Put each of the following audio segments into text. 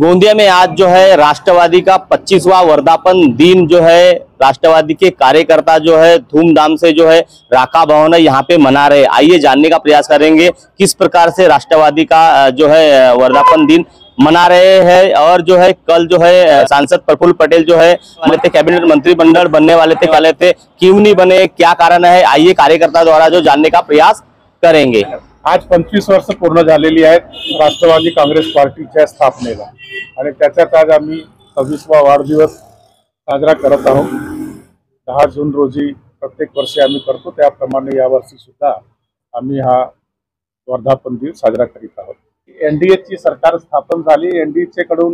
गोंदिया में आज जो है राष्ट्रवादी का 25वां वर्धापन दिन जो है राष्ट्रवादी के कार्यकर्ता जो है धूमधाम से जो है राका भवन है यहाँ पे मना रहे। आइए जानने का प्रयास करेंगे किस प्रकार से राष्ट्रवादी का जो है वर्धापन दिन मना रहे हैं। और जो है कल जो है सांसद प्रफुल्ल पटेल जो है कैबिनेट मंत्रिमंडल बनने वाले थे, क्यों नहीं बने, क्या कारण है, आइए कार्यकर्ता द्वारा जो जानने का प्रयास करेंगे। आज 25 वर्ष पूर्ण झालेली आहेत राष्ट्रवादी काँग्रेस पार्टीच्या स्थापनेला आणि त्याच्यात आज आम्ही 26वा वाढदिवस साजरा करत आहोत। 10 जून रोजी प्रत्येक वर्षी आम्ही करतो त्याप्रमाणे यावर्षी सुद्धा आम्ही हा वर्धापन दिन साजरा करीत आहोत। एनडीएची सरकार स्थापन झाली। एनडीए कडून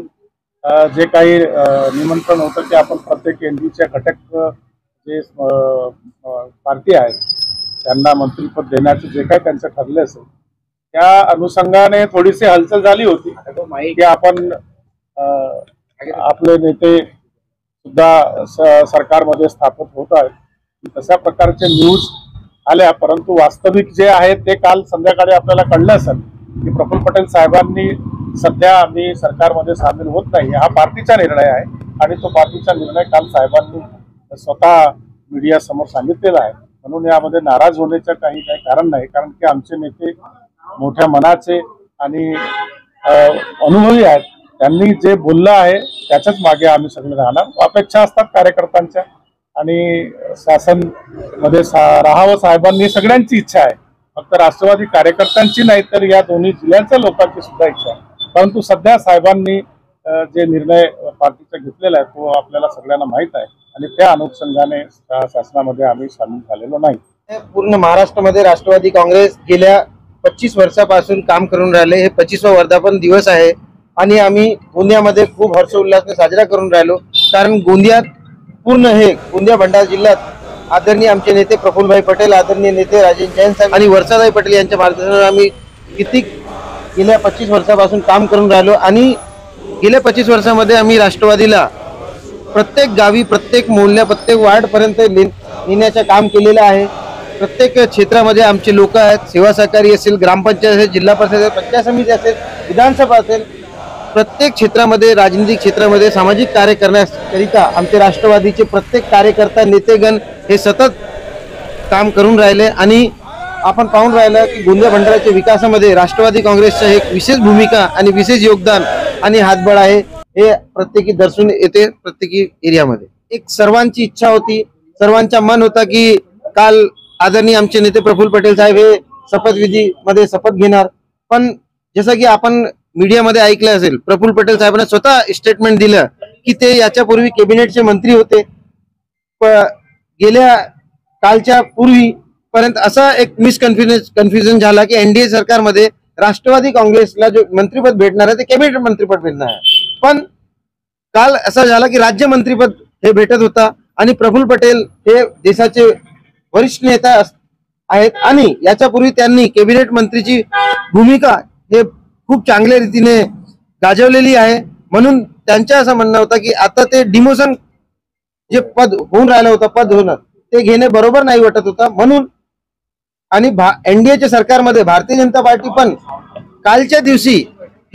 जे काही निमंत्रण होतं ते आपण प्रत्येक एनडीएच्या घटक जे पार्टी आहेत त्यांना मंत्रिपद देण्याचे जे काही त्यांचं ठरले असेल त्या अनुषंगाने थोडीशी हालचाल झाली होती की आपण आपले नेते सुद्धा सरकारमध्ये स्थापित होत आहेत। तशा प्रकारचे न्यूज आल्या, परंतु वास्तविक जे आहे ते काल संध्याकाळी आपल्याला कळलं असेल की प्रफुल्ल पटेल साहेबांनी सध्या आम्ही सरकारमध्ये सामील होत नाही हा पार्टीचा निर्णय आहे आणि तो पार्टीचा निर्णय काल साहेबांनी स्वतः मीडिया समोर सांगितलेला आहे। म्हणून यामध्ये नाराज होण्याचं काही कारण नाही, कारण की आमचे नेते मोठ्या मनाचे आणि अनुभवी आहेत। त्यांनी जे बोललं आहे त्याच्याच मागे आम्ही सगळे राहणार। अपेक्षा असतात कार्यकर्त्यांच्या आणि शासन मध्ये राहावं साहेबांनी सगळ्यांची इच्छा आहे, फक्त राष्ट्रवादी कार्यकर्त्यांची नाही तर या दोन्ही जिल्ह्यांच्या लोकांची सुद्धा इच्छा आहे। परंतु सध्या साहेबांनी जे निर्णय पार्टीचा घेतलेला आहे तो आपल्याला सगळ्यांना माहित आहे आणि त्या अनुषंगाने शासनामध्ये आम्ही सामील झालेलो नाही। पूर्ण महाराष्ट्रामध्ये राष्ट्रवादी काँग्रेस गेल्या 25 वर्षापासून काम करून राहिले। हे 25वा वर्धापन दिवस आहे आणि आम्ही गोंदियामध्ये खूप हर्षोल्लासाने साजरा करून राहिलो, कारण गोंदियात पूर्ण हे गोंदिया भंडारा जिल्ह्यात आदरणीय आमचे नेते प्रफुल्लभाई पटेल, आदरणीय नेते राजेंद्र जैन साहेब आणि वर्षाताई पटेल यांच्या मार्गदर्शनावर आम्ही किती गेल्या 25 वर्षापासून काम करून राहिलो आणि गेल्या 25 वर्षामध्ये आम्ही राष्ट्रवादीला प्रत्येक गावी, प्रत्येक मोहल्ल्या, प्रत्येक वार्ड पर्यंत नेण्याचं काम केलेलं आहे। प्रत्येक क्षेत्रामध्ये आमचे लोक आहेत, सेवा सहकारी असेल, ग्रामपंचायत असेल, जिल्हा परिषद असेल, पंचायत समिती असेल, विधानसभा असेल, प्रत्येक क्षेत्रामध्ये, राजनीतिक क्षेत्रामध्ये सामाजिक कार्य करण्याकरिता आमचे राष्ट्रवादीचे प्रत्येक कार्यकर्ता, नेतेगण हे सतत काम करून राहिले आणि आपण पाहून राहिलं की गोंदिया भंडाराच्या विकासामध्ये राष्ट्रवादी काँग्रेसचं एक विशेष भूमिका आणि विशेष योगदान आणि हातबळ आहे हे प्रत्येकी दर्शून येते। प्रत्येकी एरियामध्ये एक सर्वांची इच्छा होती, सर्वांचा मन होता की काल आदरणीय आमचे नेते प्रफुल्ल पटेल साहेब हे शपथविधी मध्ये शपथ घेणार, पण जसं की आपण मीडियामध्ये ऐकलं असेल प्रफुल्ल पटेल साहेबांनी स्वतः स्टेटमेंट दिलं की ते याच्यापूर्वी कॅबिनेटचे मंत्री होते। गेल्या कालच्या पूर्वी पर्यंत असा एक कन्फ्युजन झाला की एनडीए सरकारमध्ये राष्ट्रवादी काँग्रेसला जो मंत्रिपद भेटणार आहे ते कॅबिनेट मंत्रिपद भेटणार आहे, पण काल असं झालं की राज्य मंत्रिपद हे भेटत होता आणि प्रफुल्ल पटेल हे देशाचे वरिष्ठ नेता आहेत आणि याच्यापूर्वी त्यांनी कॅबिनेट मंत्रीची भूमिका हे खूप चांगल्या रीतीने गाजवलेली आहे। म्हणून त्यांचं असं म्हणणं होतं की आता ते डिमोशन जे पद होऊन राहिलं होतं, पद होणं ते घेणे बरोबर नाही वाटत होतं। म्हणून आणि एनडीएच्या सरकारमध्ये भारतीय जनता पार्टी पण कालच्या दिवशी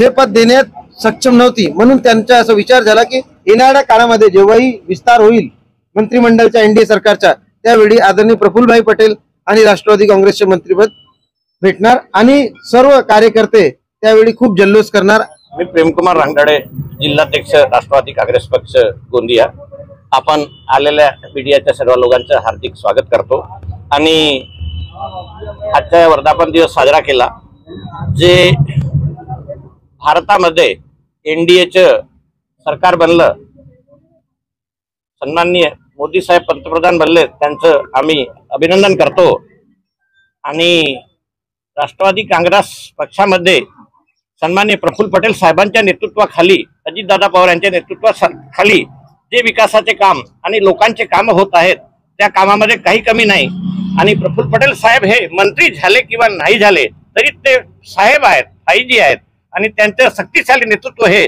हे पद देण्यात सक्षम नव्हती, म्हणून त्यांचा असा विचार झाला की येणाऱ्या काळामध्ये जेव्हाही विस्तार होईल मंत्रिमंडळाच्या एनडीए सरकारचा त्यावेळी आदरणीय प्रफुल्लभाई पटेल आणि राष्ट्रवादी काँग्रेसचे मंत्रिपद भेटणार आणि सर्व कार्यकर्ते त्यावेळी खूप जल्लोष करणार। मी प्रेमकुमार रांगडाळे, जिल्हाध्यक्ष राष्ट्रवादी काँग्रेस पक्ष गोंदिया। आपण आलेल्या मीडियाच्या सर्व लोकांचं हार्दिक स्वागत करतो आणि आजचा वर्धापन दिवस साजरा केला। जे भारतामध्ये एनडीएचं सरकार बनलं, सन्माननीय मोदी साहेब पंतप्रधान बनले, त्यांचं आम्ही अभिनंदन करतो आणि राष्ट्रवादी काँग्रेस पक्षामध्ये सन्माननीय प्रफुल्ल पटेल साहेबांच्या नेतृत्वाखाली, अजितदादा पवार यांच्या नेतृत्वाखाली जे विकासाचे काम आणि लोकांचे काम होत आहेत त्या कामामध्ये काही कमी नाही आणि प्रफुल्ल पटेल साहेब हे मंत्री झाले किंवा नाही झाले तरी ते साहेब आहेत, आईजी आहेत आणि त्यांचं शक्तिशाली नेतृत्व हे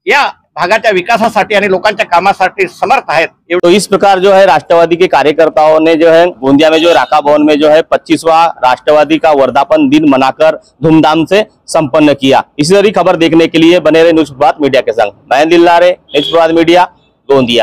या भागाच्या विकासासाठी आणि लोकांच्या कामासाठी समर्थ आहेत. तो इस प्रकार जो है राष्ट्रवादी के कार्यकर्ताओं ने जो है गोंदिया में जो राका भवन में जो है 25वां राष्ट्रवादी का वर्धापन दिन मनाकर धूमधाम से संपन्न किया। इसी तरह खबर देखने के लिए बने रहे न्यूज प्रभात मीडिया के संग। मैं दिलदारे, न्यूज प्रभात मीडिया, गोंदिया।